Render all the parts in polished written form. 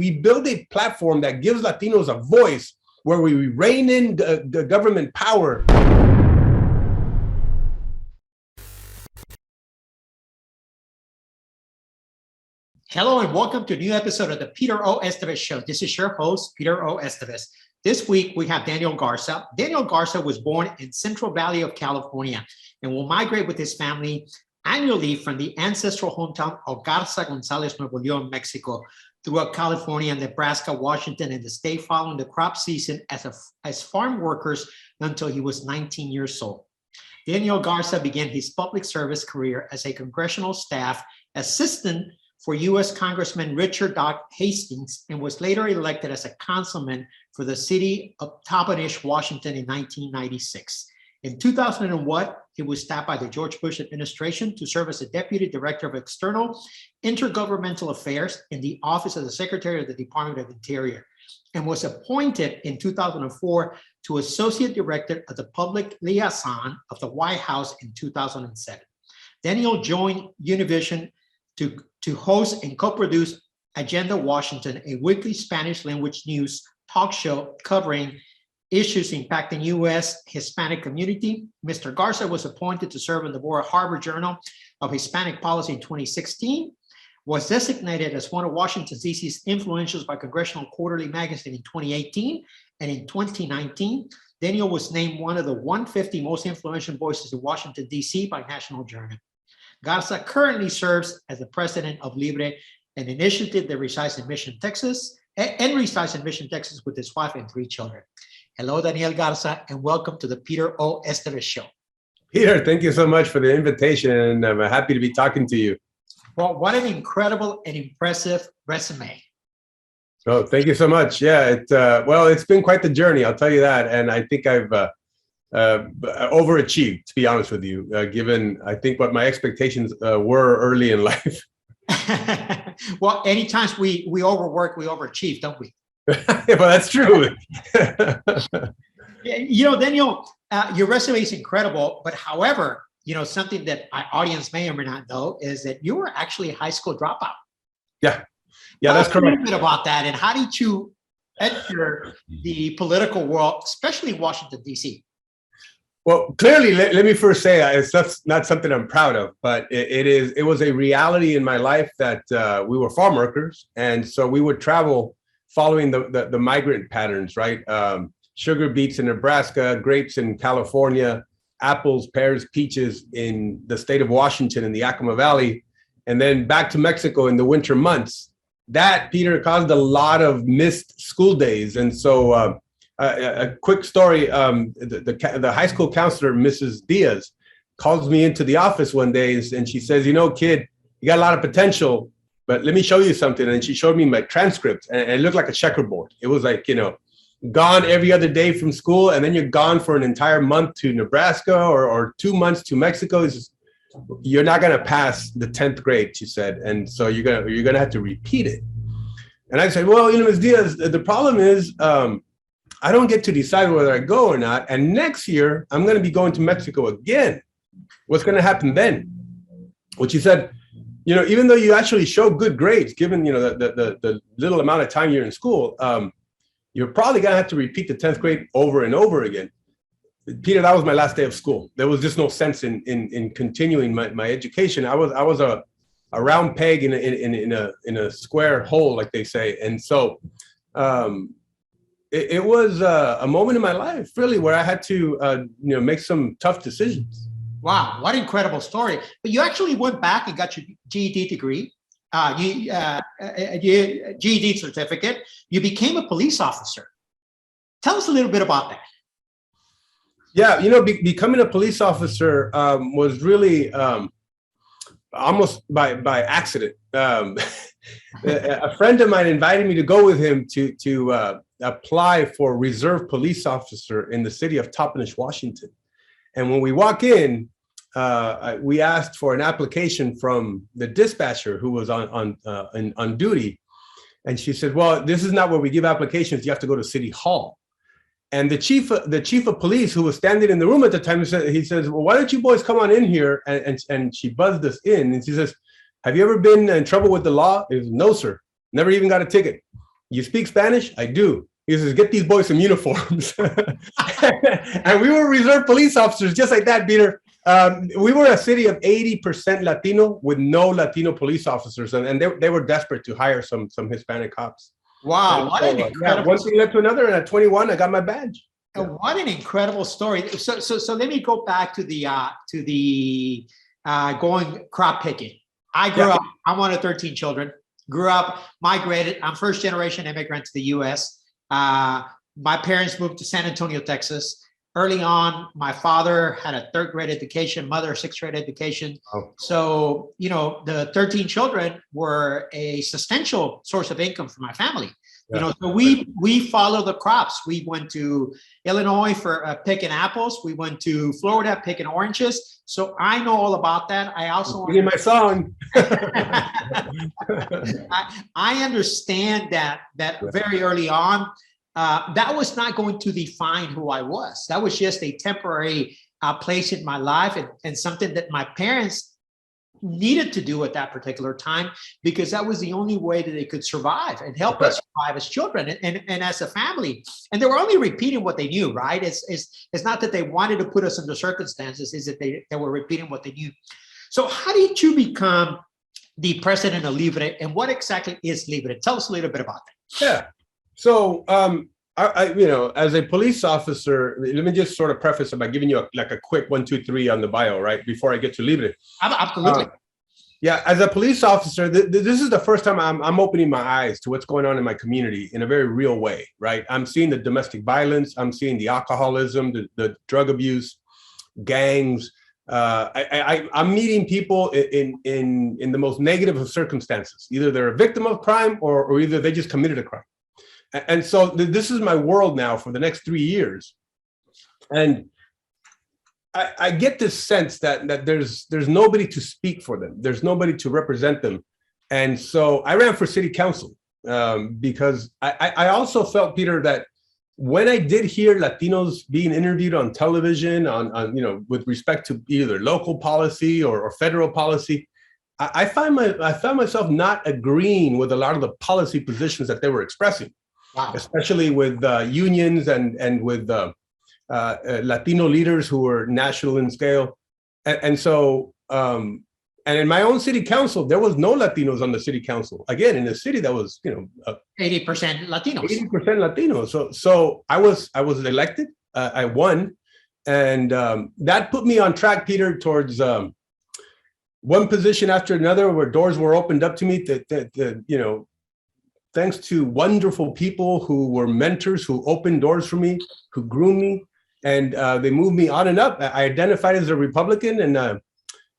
we build a platform that gives Latinos a voice, where we rein in the government power. Hello and welcome to a new episode of the Peter O. Estévez Show. This is your host, Peter O. Estévez. This week we have Daniel Garza. Daniel Garza was born in Central Valley of California and will migrate with his family annually from the ancestral hometown of Garza Gonzalez, Nuevo Leon, Mexico, throughout California, Nebraska, Washington, and the state following the crop season as farm workers until he was 19 years old. Daniel Garza began his public service career as a congressional staff assistant for U.S. Congressman Richard Hastings and was later elected as a councilman for the city of Toppenish, Washington in 1996. In 2001, he was staffed by the George Bush administration to serve as a deputy director of external intergovernmental affairs in the Office of the Secretary of the Department of Interior, and was appointed in 2004 to associate director of the public liaison of the White House in 2007. Daniel joined Univision to host and co-produce Agenda Washington, a weekly Spanish language news talk show covering issues impacting U.S. Hispanic community. Mr. Garza was appointed to serve on the board of Harvard Journal of Hispanic Policy in 2016, was designated as one of Washington, D.C.'s influentials by Congressional Quarterly Magazine in 2018, and in 2019, Daniel was named one of the 150 most influential voices in Washington, D.C. by National Journal. Garza currently serves as the president of Libre, an initiative that resides in Mission, Texas, with his wife and 3 children. Hello, Daniel Garza, and welcome to the Peter O. Estévez Show. Peter, thank you so much for the invitation, and I'm happy to be talking to you. Well, what an incredible and impressive resume. Oh, thank you so much. Yeah, it's been quite the journey, I'll tell you that, and I think I've overachieved, to be honest with you, given, I think, what my expectations were early in life. Well, anytime we overwork, we overachieve, don't we? Yeah, but that's true. You know, Daniel, your resume is incredible, but however, you know, something that our audience may or may not know is that you were actually a high school dropout. Yeah, that's correct. Tell us a little bit about that, and how did you enter the political world, especially Washington, D.C.? Well, clearly, let me first say it's not something I'm proud of, but it was a reality in my life that we were farm workers, and so we would travel following the migrant patterns, right? Sugar beets in Nebraska, grapes in California, apples, pears, peaches in the state of Washington in the Yakima Valley, and then back to Mexico in the winter months. That, Peter, caused a lot of missed school days, and so a quick story, the high school counselor, Mrs. Diaz, calls me into the office one day and she says, you know, kid, you got a lot of potential, but let me show you something. And she showed me my transcript, and it looked like a checkerboard. It was like, you know, gone every other day from school, and then you're gone for an entire month to Nebraska or 2 months to Mexico. It's just, you're not going to pass the 10th grade, she said. And so you're going to have to repeat it. And I said, well, you know, Ms. Diaz, the problem is, I don't get to decide whether I go or not. And next year, I'm going to be going to Mexico again. What's going to happen then? Well, she said, you know, even though you actually show good grades, given, you know, the little amount of time you're in school, you're probably going to have to repeat the 10th grade over and over again. Peter, that was my last day of school. There was just no sense in continuing my education. I was a round peg in a square hole, like they say. And so, it was a moment in my life, really, where I had to, make some tough decisions. Wow, what an incredible story! But you actually went back and got your GED degree, GED certificate. You became a police officer. Tell us a little bit about that. Yeah, you know, becoming a police officer was really almost by accident. A friend of mine invited me to go with him to apply for reserve police officer in the city of Toppenish, Washington. And when we walk in, we asked for an application from the dispatcher who was on duty. And she said, well, this is not where we give applications. You have to go to City Hall. And the chief of police, who was standing in the room at the time, he says, well, why don't you boys come on in here? And she buzzed us in, and she says, have you ever been in trouble with the law? He says, no, sir. Never even got a ticket. You speak Spanish? I do. He says, get these boys some uniforms. And we were reserve police officers just like that, Peter. We were a city of 80% Latino with no Latino police officers. And they were desperate to hire some Hispanic cops. Wow, what an incredible one thing led to another, and at 21, I got my badge. What an incredible story. So let me go back to the going crop picking. I grew up, I'm one of 13 children, grew up, migrated. I'm first generation immigrant to the US. My parents moved to San Antonio, Texas. Early on, my father had a 3rd grade education, mother, 6th grade education. Oh. So, the 13 children were a substantial source of income for my family. Yeah. So we follow the crops. We went to Illinois for picking apples. We went to Florida picking oranges. So I know all about that. I also singing my song. I understand that very early on. That was not going to define who I was. That was just a temporary place in my life and something that my parents needed to do at that particular time, because that was the only way that they could survive and help us survive as children and as a family. And they were only repeating what they knew, right? It's not that they wanted to put us under circumstances, is that they were repeating what they knew. So how did you become the president of Libre, and what exactly is Libre? Tell us a little bit about that. Yeah. So, I as a police officer, let me just sort of preface it by giving you a quick 1, 2, 3 on the bio, right? Before I get to Libre. Absolutely. Yeah, as a police officer, this is the first time I'm opening my eyes to what's going on in my community in a very real way, right? I'm seeing the domestic violence, I'm seeing the alcoholism, the drug abuse, gangs. I'm meeting people in the most negative of circumstances. Either they're a victim of crime or either they just committed a crime. And so this is my world now for the next 3 years. And I get this sense that there's nobody to speak for them. There's nobody to represent them. And so I ran for city council because I also felt, Peter, that when I did hear Latinos being interviewed on television on with respect to either local policy or federal policy, I found myself not agreeing with a lot of the policy positions that they were expressing. Wow. Especially with unions and with Latino leaders who were national in scale. And so, and in my own city council, there was no Latinos on the city council. Again, in a city that was, 80% Latinos. 80% Latinos. So I was elected, I won. And that put me on track, Peter, towards one position after another where doors were opened up to me that thanks to wonderful people who were mentors, who opened doors for me, who groomed me, and they moved me on and up. I identified as a Republican, and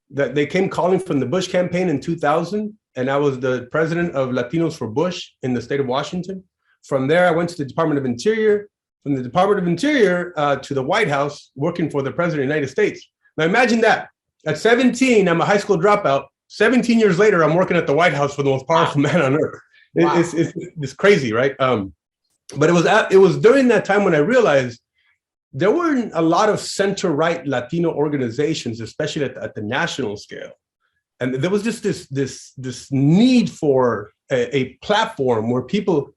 that they came calling from the Bush campaign in 2000, and I was the president of Latinos for Bush in the state of Washington. From there, I went to the Department of Interior. From the Department of Interior to the White House, working for the President of the United States. Now imagine that. At 17, I'm a high school dropout. 17 years later, I'm working at the White House for the most powerful man on earth. Wow. It's crazy, right? But it was during that time when I realized there weren't a lot of center-right Latino organizations, especially at the national scale, and there was just this need for a platform where people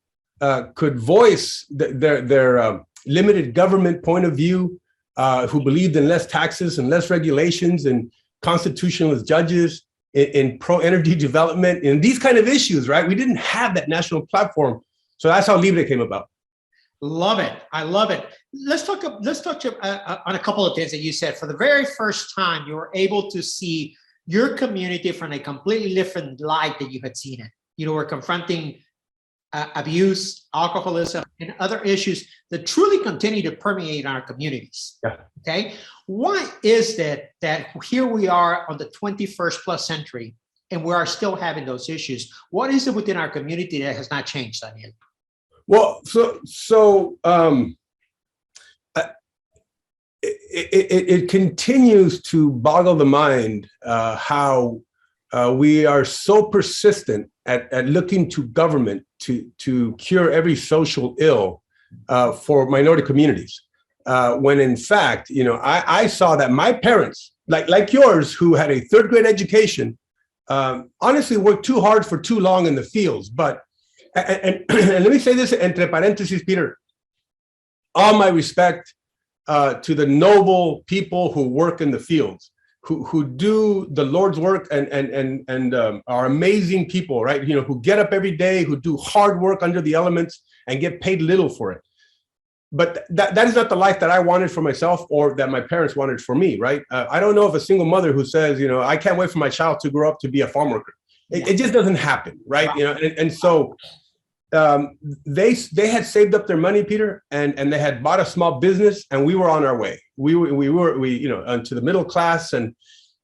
could voice their limited government point of view, who believed in less taxes and less regulations and constitutionalist judges, in pro-energy development, in these kind of issues, right? We didn't have that national platform. So that's how Libre came about. Love it. I love it. Let's talk on a couple of things that you said. For the very first time, you were able to see your community from a completely different light that you had seen it. You were confronting abuse, alcoholism, and other issues that truly continue to permeate our communities. Yeah. Okay. Why is that here we are on the 21st plus century and we are still having those issues? What is it within our community that has not changed, Daniel? Well, it continues to boggle the mind how we are so persistent at looking to government to cure every social ill for minority communities. When in fact, I saw that my parents, like yours, who had a 3rd grade education, honestly worked too hard for too long in the fields. But And let me say this entre parentheses, Peter. All my respect to the noble people who work in the fields, who do the Lord's work and are amazing people, right? You know, who get up every day, who do hard work under the elements and get paid little for it. But that is not the life that I wanted for myself or that my parents wanted for me, right? I don't know of a single mother who says, you know, I can't wait for my child to grow up to be a farm worker. It just doesn't happen, right? You know, and so they had saved up their money, Peter, and they had bought a small business, and we were on our way. We you know, to the middle class, and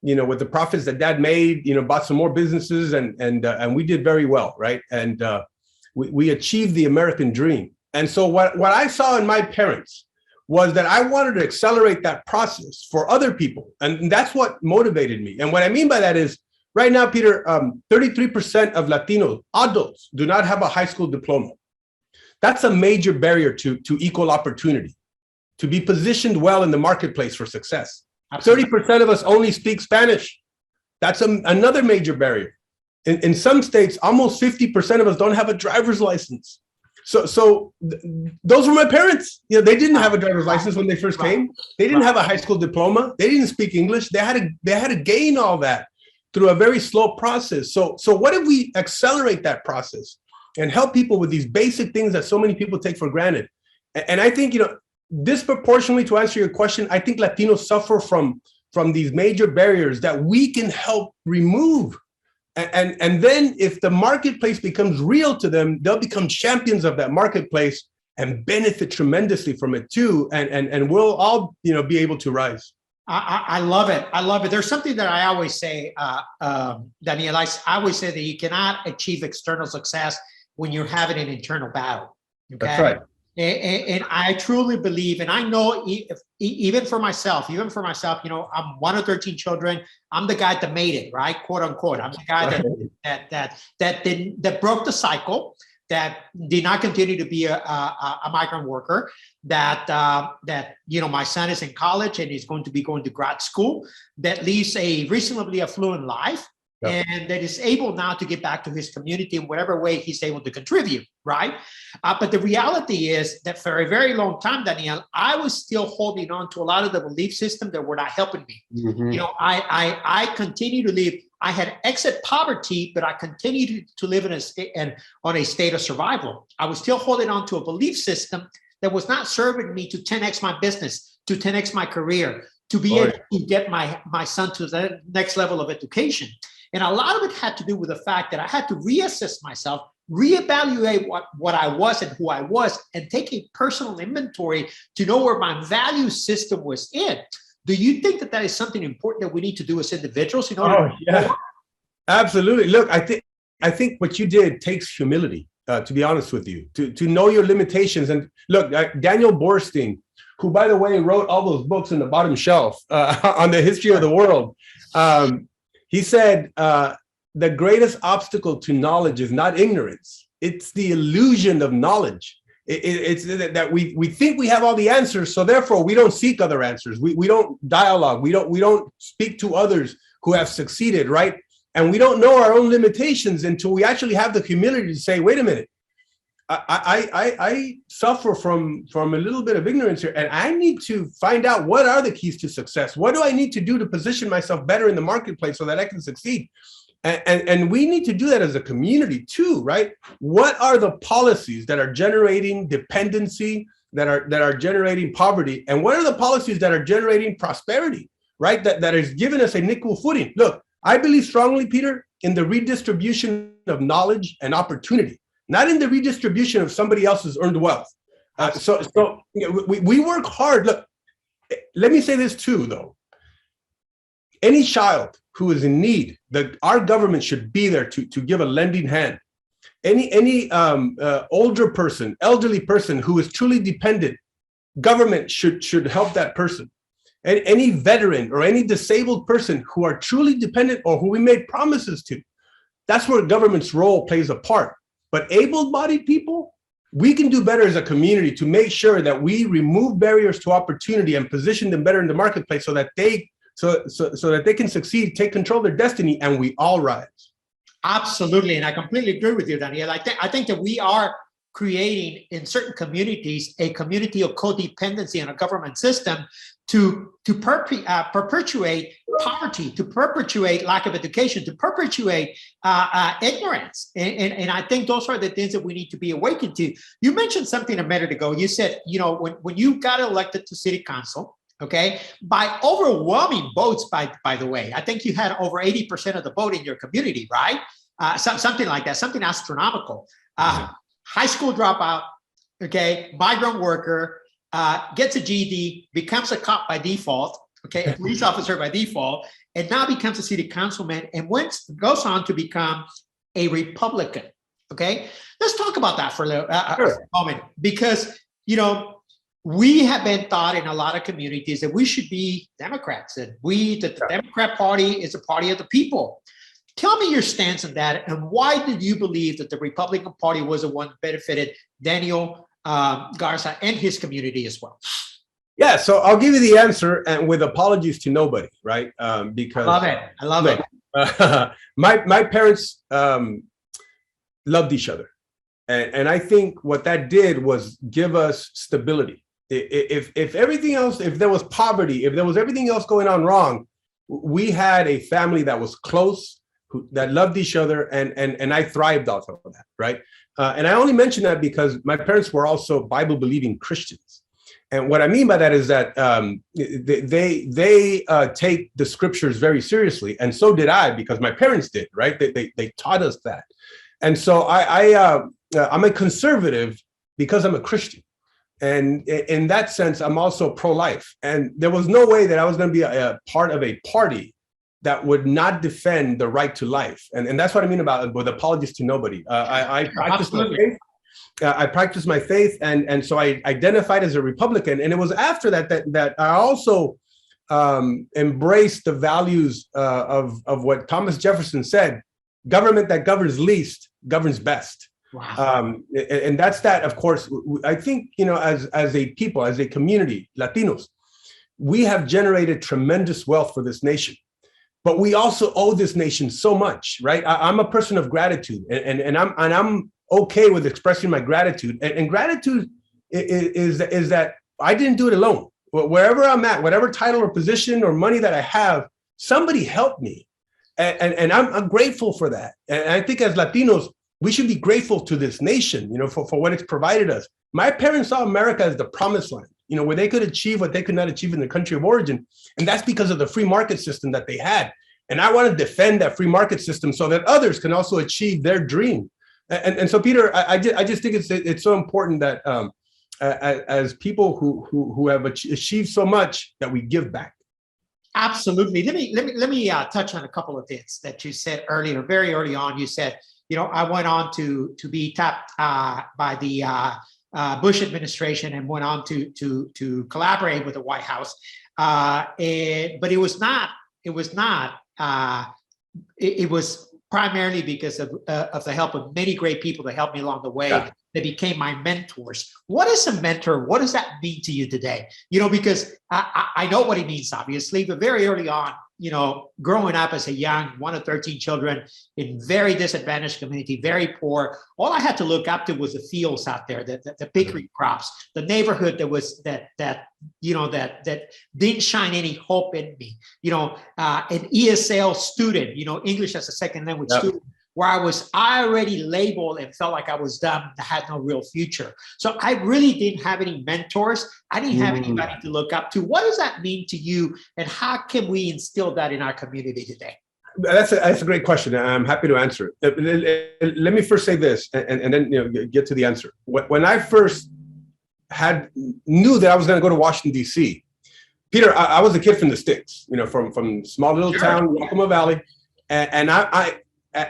you know, with the profits that Dad made, you know, bought some more businesses, and we did very well, right? And we achieved the American dream. And so what I saw in my parents was that I wanted to accelerate that process for other people, and that's what motivated me. And what I mean by that is, right now, Peter, 33% of Latino adults do not have a high school diploma. That's a major barrier to equal opportunity, to be positioned well in the marketplace for success. 30% of us only speak Spanish. That's another major barrier. In some states, almost 50% of us don't have a driver's license. So those were my parents. You know, they didn't have a driver's license when they first came. They didn't have a high school diploma. They didn't speak English. They had to gain all that through a very slow process. So what if we accelerate that process and help people with these basic things that so many people take for granted? And I think, you know, disproportionately, to answer your question, I think Latinos suffer from these major barriers that we can help remove. And then if the marketplace becomes real to them, they'll become champions of that marketplace and benefit tremendously from it too. And we'll all, you know, be able to rise. I love it. I love it. There's something that I always say, Daniel, I always say that you cannot achieve external success when you're having an internal battle. Okay? That's right. And I truly believe, and I know even for myself, you know, I'm one of 13 children. I'm the guy that made it, right? Quote unquote. I'm the guy that broke the cycle, that did not continue to be a migrant worker, that you know, my son is in college and he's going to be going to grad school, that leads a reasonably affluent life. Yep. And that is able now to get back to his community in whatever way he's able to contribute, right? But the reality is that for a very long time, Daniel, I was still holding on to a lot of the belief system that were not helping me. Mm-hmm. You know, I continue to live. I had exit poverty, but I continued to live in on a state of survival. I was still holding on to a belief system that was not serving me to 10x my business, to 10x my career, to be able to get my son to the next level of education. And a lot of it had to do with the fact that I had to reassess myself, reevaluate what I was and who I was, and take a personal inventory to know where my value system was in. Do you think that is something important that we need to do as individuals in order Absolutely. Look, I think what you did takes humility, to be honest with you, to know your limitations. And look, Daniel Borstein, who, by the way, wrote all those books in the bottom shelf on the history of the world, he said, the greatest obstacle to knowledge is not ignorance. It's the illusion of knowledge. It's that we think we have all the answers, so therefore we don't seek other answers. We don't dialogue. We don't speak to others who have succeeded, right? And we don't know our own limitations until we actually have the humility to say, wait a minute, I suffer from a little bit of ignorance here, and I need to find out what are the keys to success. What do I need to do to position myself better in the marketplace so that I can succeed? And we need to do that as a community too, right? What are the policies that are generating dependency, that are generating poverty, and what are the policies that are generating prosperity, right? That is giving us an equal footing. Look, I believe strongly, Peter, in the redistribution of knowledge and opportunity, not in the redistribution of somebody else's earned wealth. So you know, we work hard. Look, let me say this too, though. Any child who is in need, our government should be there to give a lending hand. Any older person, elderly person who is truly dependent, government should help that person. And any veteran or any disabled person who are truly dependent or who we made promises to, that's where government's role plays a part. But able-bodied people, we can do better as a community to make sure that we remove barriers to opportunity and position them better in the marketplace so that they can succeed, take control of their destiny, and we all rise. Absolutely, and I completely agree with you, Daniel. I think that we are creating in certain communities a community of codependency on a government system to perpetuate poverty, to perpetuate lack of education, to perpetuate ignorance. And I think those are the things that we need to be awakened to. You mentioned something a minute ago. You said, when you got elected to city council, okay, by overwhelming votes, by the way, I think you had over 80% of the vote in your community, right? Something like that, something astronomical. High school dropout, okay, migrant worker, gets a GED, becomes a cop by default, okay, a police officer by default, and now becomes a city councilman and goes on to become a Republican, okay? Let's talk about that for a moment, because, we have been taught in a lot of communities that we should be Democrats, that the Democrat Party is a party of the people. Tell me your stance on that, and why did you believe that the Republican Party was the one that benefited Daniel Garza and his community as well? Yeah, so I'll give you the answer, and with apologies to nobody, right? Because I love it. My parents loved each other, and I think what that did was give us stability. If everything else, if there was poverty, if there was everything else going on wrong, we had a family that was close, that loved each other, and I thrived off of that, right? And I only mention that because my parents were also Bible-believing Christians. And what I mean by that is that they take the scriptures very seriously, and so did I, because my parents did, right? They taught us that. And so I'm a conservative because I'm a Christian. And in that sense, I'm also pro-life. And there was no way that I was going to be a part of a party that would not defend the right to life. And that's what I mean about with apologies to nobody. I practice my faith. I practice my faith, and so I identified as a Republican. And it was after that I also embraced the values of what Thomas Jefferson said: government that governs least governs best. Wow. And that's that. Of course, I think, as a people, as a community, Latinos, we have generated tremendous wealth for this nation. But we also owe this nation so much, right? I'm a person of gratitude, and I'm okay with expressing my gratitude. And gratitude is that I didn't do it alone. Wherever I'm at, whatever title or position or money that I have, somebody helped me, and I'm grateful for that. And I think as Latinos, we should be grateful to this nation, for what it's provided us. My parents saw America as the promised land, where they could achieve what they could not achieve in their country of origin. And that's because of the free market system that they had. And I want to defend that free market system so that others can also achieve their dream. And so, Peter, I just think it's so important that as people who have achieved so much, that we give back. Absolutely. Let me touch on a couple of things that you said earlier. Very early on, you said, I went on to be tapped by the Bush administration and went on to collaborate with the White House. But it was primarily because of the help of many great people that helped me along the way. Yeah. That became my mentors. What is a mentor? What does that mean to you today? Because I know what it means, obviously, but very early on, growing up as a young one of 13 children in very disadvantaged community, very poor, all I had to look up to was the fields out there, the pickery crops, the neighborhood that didn't shine any hope in me. An ESL student, English as a second language student, where I was already labeled and felt like I was dumb, that had no real future. So I really didn't have any mentors. I didn't have anybody to look up to. What does that mean to you, and how can we instill that in our community today? That's a great question. I'm happy to answer it. Let me first say this, and then get to the answer. When I first knew that I was going to go to Washington, D.C., Peter, I was a kid from the sticks, from small little town, Yakima Valley, and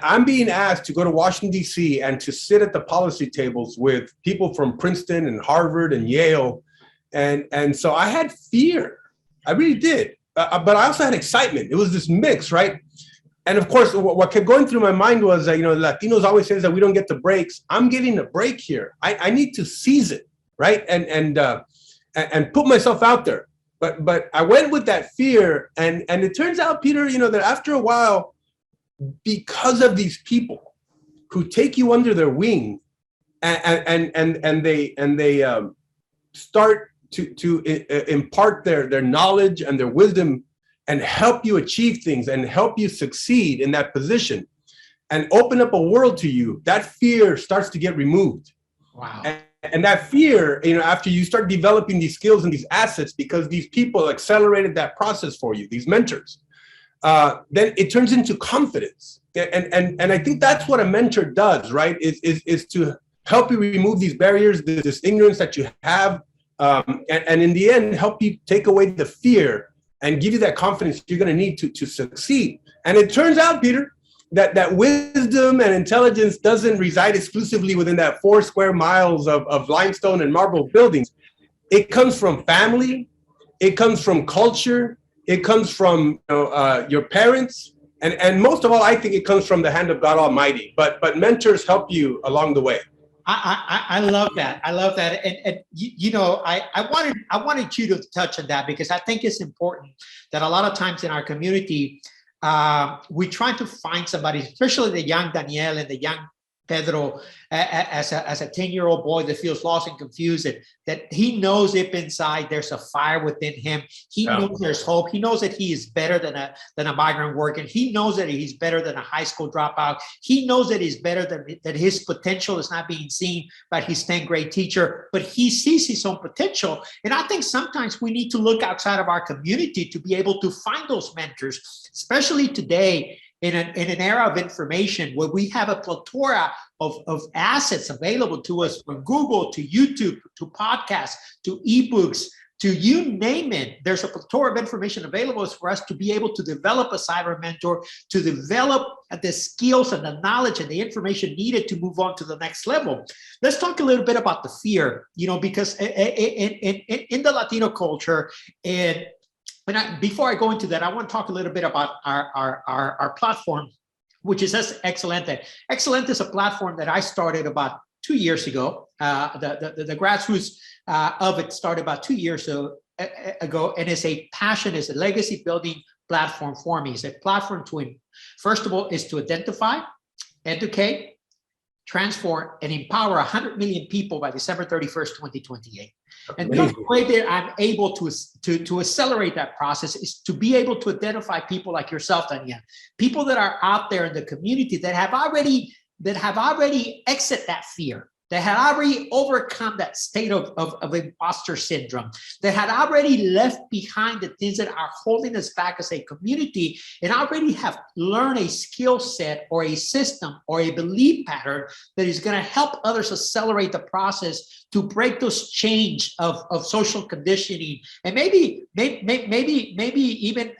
I'm being asked to go to Washington, D.C. and to sit at the policy tables with people from Princeton and Harvard and Yale. And so I had fear. I really did. But I also had excitement. It was this mix, right? And of course, what kept going through my mind was that, Latinos always say that we don't get the breaks. I'm getting a break here. I need to seize it, right? And put myself out there. But I went with that fear. And it turns out, Peter, that after a while, because of these people who take you under their wing and they start to impart their knowledge and their wisdom and help you achieve things and help you succeed in that position and open up a world to you, that fear starts to get removed. Wow. And that fear, after you start developing these skills and these assets, because these people accelerated that process for you, these mentors, then it turns into confidence. And I think that's what a mentor does, right? Is to help you remove these barriers, this ignorance that you have, and in the end, help you take away the fear and give you that confidence you're going to need to succeed. And it turns out, Peter, that wisdom and intelligence doesn't reside exclusively within that 4 square miles of limestone and marble buildings. It comes from family, it comes from culture, it comes from your parents, and most of all, I think it comes from the hand of God Almighty. But mentors help you along the way. I love that. I love that. And I wanted you to touch on that because I think it's important that a lot of times in our community, we try to find somebody, especially the young Daniel and the young Pedro, as a 10-year-old boy that feels lost and confused, that he knows deep inside there's a fire within him. He knows there's hope. He knows that he is better than a migrant worker. He knows that he's better than a high school dropout. He knows that he's better that his potential is not being seen by his 10th grade teacher, but he sees his own potential. And I think sometimes we need to look outside of our community to be able to find those mentors, especially today, in an era of information where we have a plethora of assets available to us, from Google to YouTube to podcasts to ebooks to you name it. There's a plethora of information available for us to be able to develop a cyber mentor, to develop the skills and the knowledge and the information needed to move on to the next level. Let's talk a little bit about the fear, because in the Latino culture, before I go into that, I want to talk a little bit about our platform, which is Excelente. Excelente is a platform that I started about 2 years ago. The grassroots of it started about 2 years ago, and it's a passion, it's a legacy building platform for me. It's a platform first of all, is to identify, educate, transform, and empower 100 million people by December 31st, 2028. And the way that I'm able to accelerate that process is to be able to identify people like yourself, Daniel, people that are out there in the community that have already exited that fear, that had already overcome that state of imposter syndrome, that had already left behind the things that are holding us back as a community, and already have learned a skill set or a system or a belief pattern that is going to help others accelerate the process to break those chains of social conditioning, and maybe even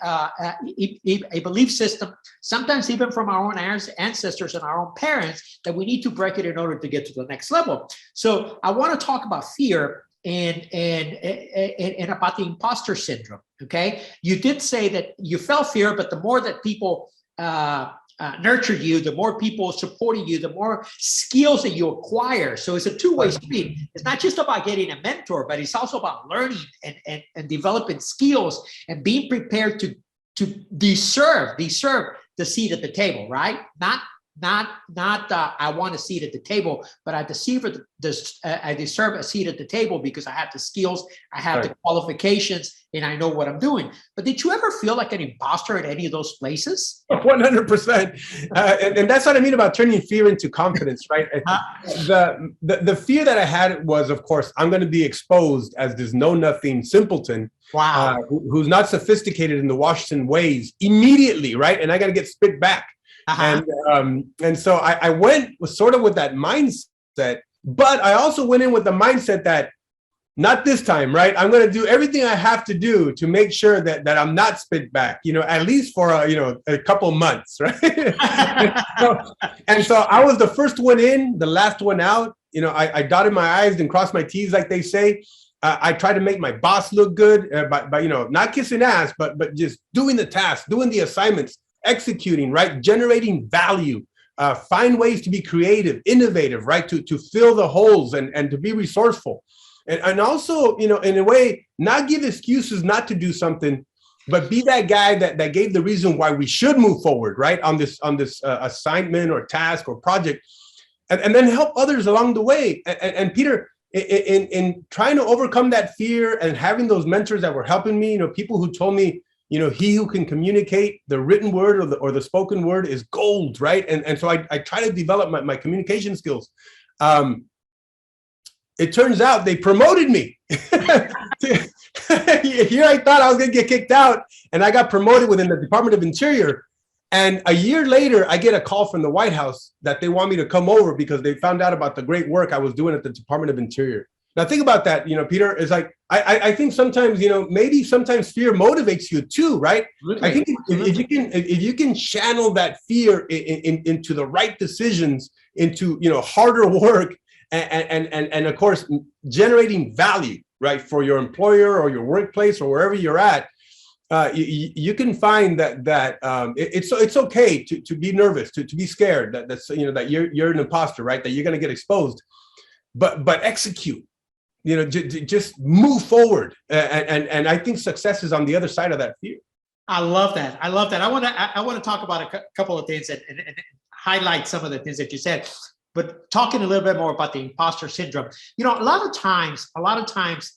a belief system, sometimes even from our own ancestors and our own parents, that we need to break it in order to get to the next level. So I want to talk about fear and about the imposter syndrome. Okay, you did say that you felt fear, but the more that people nurtured you, the more people supporting you, the more skills that you acquire. So it's a two-way street. It's not just about getting a mentor, but it's also about learning and developing skills and being prepared to deserve the seat at the table, right? Not I want a seat at the table, but I deserve a seat at the table because I have the skills, I have the qualifications, and I know what I'm doing. But did you ever feel like an imposter at any of those places? 100%. And that's what I mean about turning fear into confidence, right? The fear that I had was, of course, I'm going to be exposed as this know-nothing simpleton. Wow. Who's not sophisticated in the Washington ways immediately, right? And I got to get spit back. And so I went with that mindset, but I also went in with the mindset that not this time, right? I'm going to do everything I have to do to make sure that I'm not spit back, at least for a couple months, right? and so I was the first one in, the last one out. I dotted my I's and crossed my T's, like they say. I tried to make my boss look good by not kissing ass, but just doing the tasks, doing the assignments, executing, right? Generating value, find ways to be creative, innovative, right? To fill the holes and to be resourceful. And also, in a way, not give excuses not to do something but be that guy that gave the reason why we should move forward, right? On this assignment or task or project, and then help others along the way. And Peter, in trying to overcome that fear and having those mentors that were helping me, people who told me, he who can communicate the written word or the spoken word is gold, right? And so I try to develop my communication skills. It turns out they promoted me. Here I thought I was going to get kicked out, and I got promoted within the Department of Interior. And a year later, I get a call from the White House that they want me to come over because they found out about the great work I was doing at the Department of Interior. Now, think about that, Peter. It's like, I think sometimes, maybe sometimes fear motivates you too, right? Absolutely. I think if you can channel that fear into the right decisions, into, harder work, and of course, generating value, right, for your employer or your workplace or wherever you're at, you can find that it's okay to be nervous, to be scared, that you're an imposter, right, that you're going to get exposed, but execute, just move forward, and I think success is on the other side of that fear. I love that. I want to talk about a couple of things and highlight some of the things that you said. But talking a little bit more about the imposter syndrome, a lot of times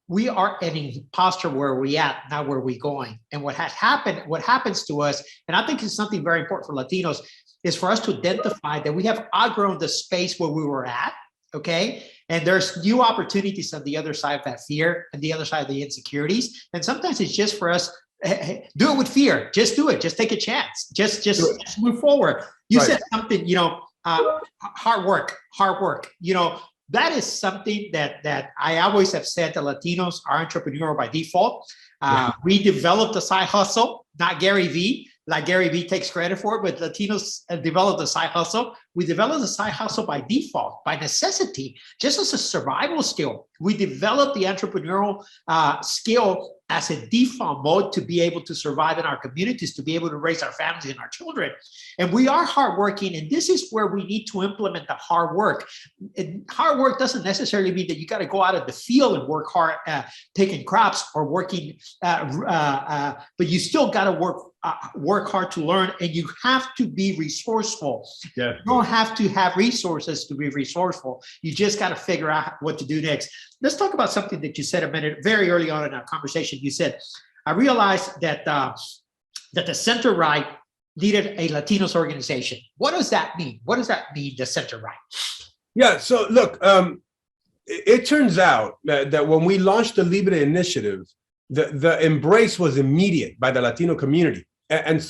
we are an imposter where we at, not where we going. And what happens to us, and I think it's something very important for Latinos, is for us to identify that we have outgrown the space where we were at, okay? And there's new opportunities on the other side of that fear and the other side of the insecurities. And sometimes it's just for us, do it with fear. Just do it. Just take a chance. Just move forward. You said something, hard work. That is something that I always have said that Latinos are entrepreneurial by default. We developed a side hustle, not Gary Vee. Like Gary Vee takes credit for it, but Latinos developed a side hustle. We developed a side hustle by default, by necessity, just as a survival skill. We developed the entrepreneurial skill as a default mode to be able to survive in our communities, to be able to raise our families and our children. And we are hardworking, and this is where we need to implement the hard work. And hard work doesn't necessarily mean that you got to go out of the field and work hard taking crops or working, but you still got to work hard to learn, and you have to be resourceful. Yeah. You don't have to have resources to be resourceful. You just got to figure out what to do next. Let's talk about something that you said a minute very early on in our conversation. You said, I realized that the center right needed a Latinos organization. What does that mean? What does that mean, the center right? Yeah, so look, it turns out that when we launched the Libre initiative, the embrace was immediate by the Latino community. And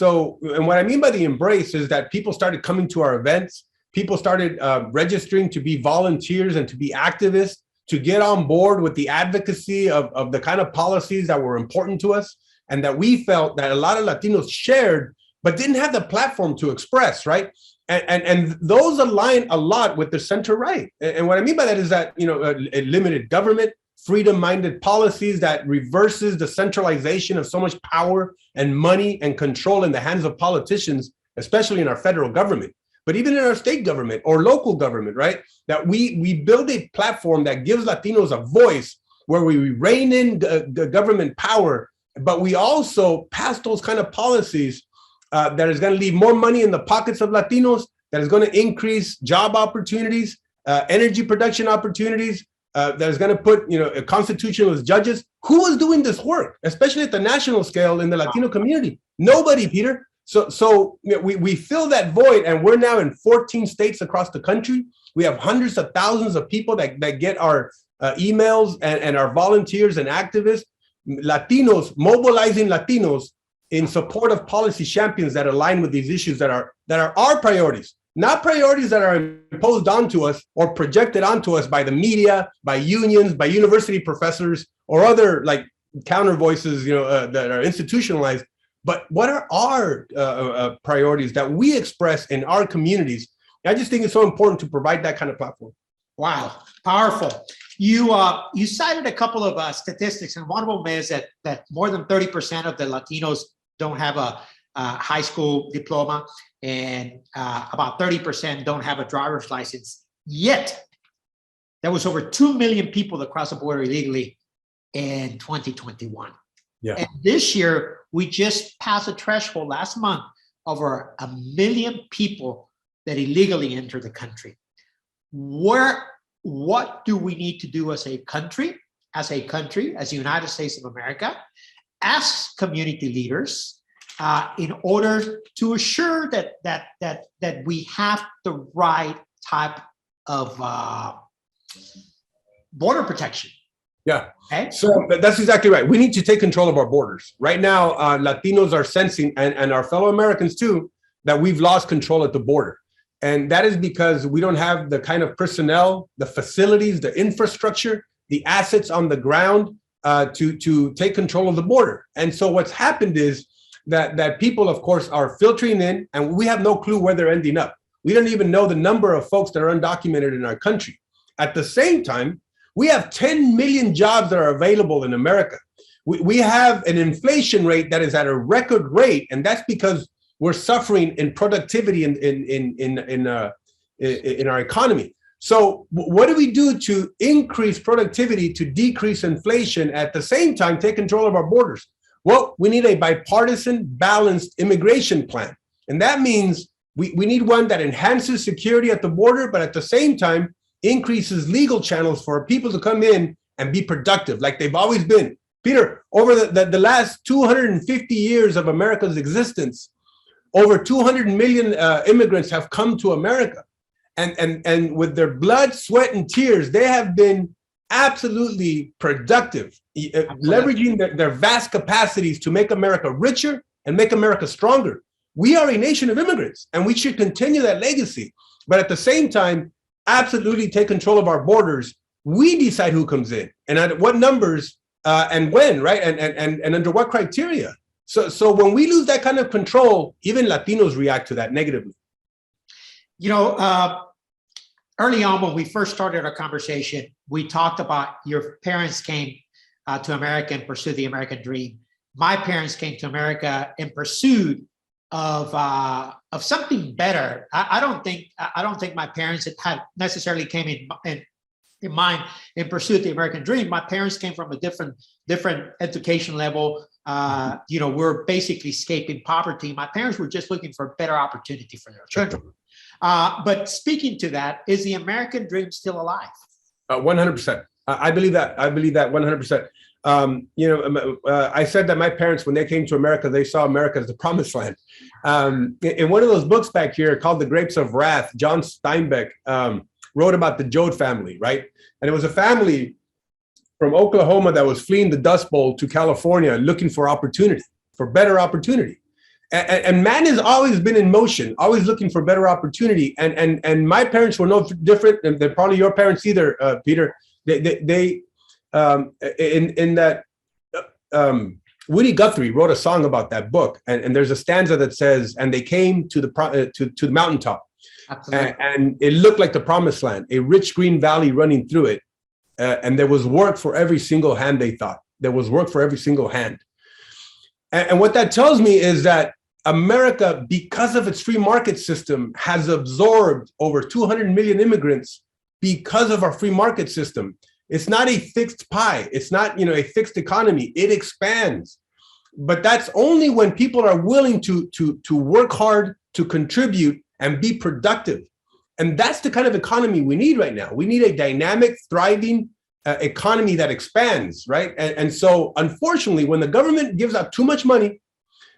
what I mean by the embrace is that people started coming to our events. People started registering to be volunteers and to be activists, to get on board with the advocacy of the kind of policies that were important to us and that we felt that a lot of Latinos shared, but didn't have the platform to express, right? And those align a lot with the center right. And what I mean by that is that, a limited government, freedom-minded policies that reverses the centralization of so much power and money and control in the hands of politicians, especially in our federal government, but even in our state government or local government, right? That we build a platform that gives Latinos a voice, where we rein in the government power, but we also pass those kind of policies that is going to leave more money in the pockets of Latinos, that is going to increase job opportunities, energy production opportunities, that is going to put, a constitutionalist judges. Who is doing this work, especially at the national scale in the Latino community? Nobody, Peter. So we fill that void, and we're now in 14 states across the country. We have hundreds of thousands of people that get our emails and our volunteers and activists, Latinos, mobilizing Latinos in support of policy champions that align with these issues that are our priorities, not priorities that are imposed onto us or projected onto us by the media, by unions, by university professors, or other like counter voices, that are institutionalized. But what are our priorities that we express in our communities? I just think it's so important to provide that kind of platform. Wow, powerful. You cited a couple of statistics, and one of them is that more than 30% of the Latinos don't have a high school diploma, and about 30% don't have a driver's license. Yet, there was over 2 million people that crossed the border illegally in 2021. Yeah. And this year, we just passed a threshold last month over 1 million people that illegally enter the country. What do we need to do as a country, as the United States of America, as community leaders, in order to assure that we have the right type of border protection? Yeah. Okay. So that's exactly right. We need to take control of our borders. Right now, Latinos are sensing, and our fellow Americans too, that we've lost control at the border. And that is because we don't have the kind of personnel, the facilities, the infrastructure, the assets on the ground to take control of the border. And so what's happened is that people, of course, are filtering in, and we have no clue where they're ending up. We don't even know the number of folks that are undocumented in our country. At the same time, we have 10 million jobs that are available in America. We have an inflation rate that is at a record rate, and that's because we're suffering in productivity in our economy. So what do we do to increase productivity, to decrease inflation, at the same time take control of our borders? Well, we need a bipartisan, balanced immigration plan. And that means we need one that enhances security at the border, but at the same time, increases legal channels for people to come in and be productive like they've always been. Peter, over the last 250 years of America's existence, over 200 million immigrants have come to America. And with their blood, sweat, and tears, they have been absolutely productive, leveraging their vast capacities to make America richer and make America stronger. We are a nation of immigrants, and we should continue that legacy. But at the same time, absolutely take control of our borders. We decide who comes in and at what numbers and when, right? And under what criteria. So when we lose that kind of control, even Latinos react to that negatively. You know, early on when we first started our conversation, we talked about your parents came to America and pursued the American dream. My parents came to America in pursuit of something better. I don't think my parents had necessarily came in mind in pursuit of the American dream. My parents came from a different education level. You know, we're basically escaping poverty. My parents were just looking for a better opportunity for their children. But speaking to that, is the American dream still alive? 100%. I believe that. I believe that 100%. You know, I said that my parents, when they came to America, they saw America as the promised land. In one of those books back here called The Grapes of Wrath, John Steinbeck wrote about the Joad family, right? And it was a family from Oklahoma that was fleeing the Dust Bowl to California looking for opportunity, for better opportunity. And man has always been in motion, always looking for better opportunity. And my parents were no different than probably your parents either, Peter. Woody Guthrie wrote a song about that book, and there's a stanza that says, "And they came to the mountaintop, and it looked like the promised land, a rich green valley running through it, and there was work for every single hand." They thought there was work for every single hand, and what that tells me is that America, because of its free market system, has absorbed over 200 million immigrants because of our free market system. It's not a fixed pie. It's not, a fixed economy. It expands. But that's only when people are willing to work hard, to contribute, and be productive. And that's the kind of economy we need right now. We need a dynamic, thriving economy that expands, right? And so, unfortunately, when the government gives out too much money,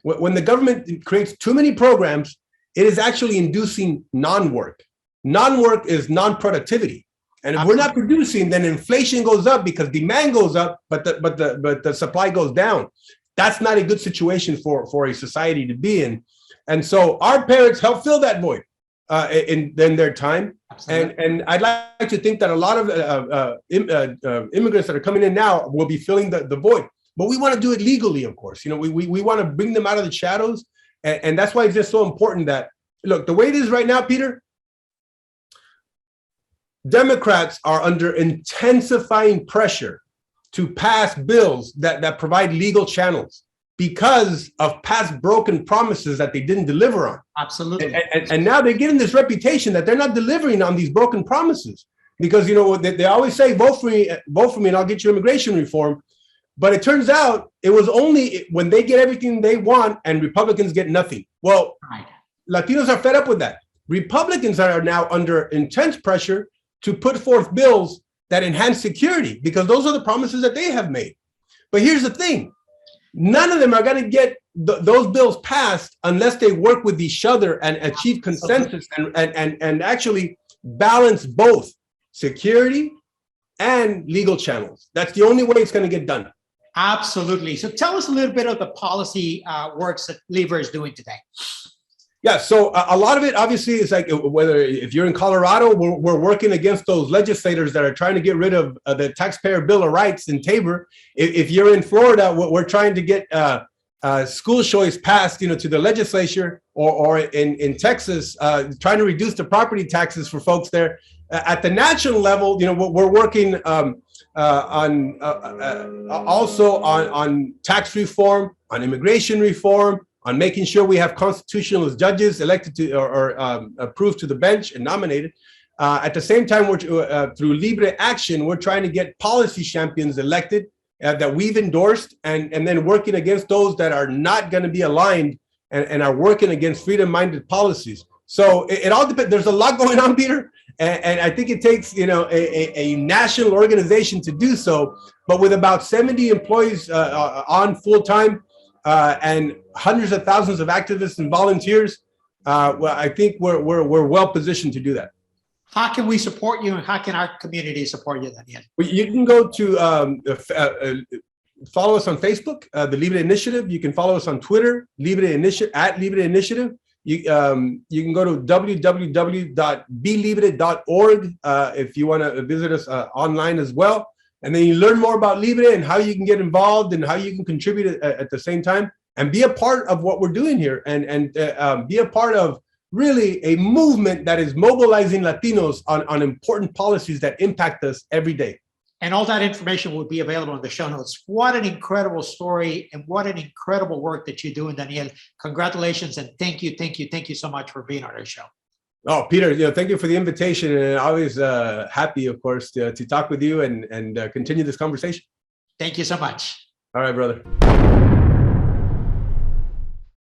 when the government creates too many programs, it is actually inducing non-work. Non-work is non-productivity. And if we're not producing, then inflation goes up because demand goes up, but the supply goes down. That's not a good situation for a society to be in. And so our parents helped fill that void in their time. And I'd like to think that a lot of immigrants that are coming in now will be filling the void. But we want to do it legally, of course. We want to bring them out of the shadows. And that's why it's just so important that, look, the way it is right now, Peter, Democrats are under intensifying pressure to pass bills that provide legal channels because of past broken promises that they didn't deliver on. Absolutely. And now they're getting this reputation that they're not delivering on these broken promises because, they always say, vote for me and I'll get you immigration reform. But it turns out it was only when they get everything they want and Republicans get nothing. Well, Right. Latinos are fed up with that. Republicans are now under intense pressure to put forth bills that enhance security because those are the promises that they have made. But here's the thing. None of them are going to get those bills passed unless they work with each other and achieve consensus and actually balance both security and legal channels. That's the only way it's going to get done. Absolutely. So tell us a little bit of the policy works that Libre is doing today. Yeah, so a lot of it obviously is like whether if you're in Colorado, we're working against those legislators that are trying to get rid of the taxpayer bill of rights in Tabor. If you're in Florida, we're trying to get school choice passed, to the legislature, or in Texas, trying to reduce the property taxes for folks there. At the national level, we're working also on tax reform, on immigration reform, on making sure we have constitutional judges elected to or approved to the bench and nominated. At the same time, we're through Libre Action, we're trying to get policy champions elected that we've endorsed, and then working against those that are not going to be aligned and are working against freedom-minded policies. So it all depends. There's a lot going on, Peter, and I think it takes a national organization to do so. But with about 70 employees on full time, and hundreds of thousands of activists and volunteers, well, I think we're well positioned to do that. How can we support you, and how can our community support you, Daniel? Well, you can go to follow us on Facebook, the Libre Initiative. You can follow us on Twitter, Libre Initiative @Libre Initiative. You can go to www.bilibre.org if you want to visit us online as well. And then you learn more about Libre and how you can get involved and how you can contribute at the same time and be a part of what we're doing here and be a part of really a movement that is mobilizing Latinos on important policies that impact us every day. And all that information will be available in the show notes. What an incredible story and what an incredible work that you're doing, Daniel. Congratulations and thank you so much for being on our show. Oh, Peter, thank you for the invitation, and always happy, of course, to talk with you and continue this conversation. Thank you so much. All right, brother.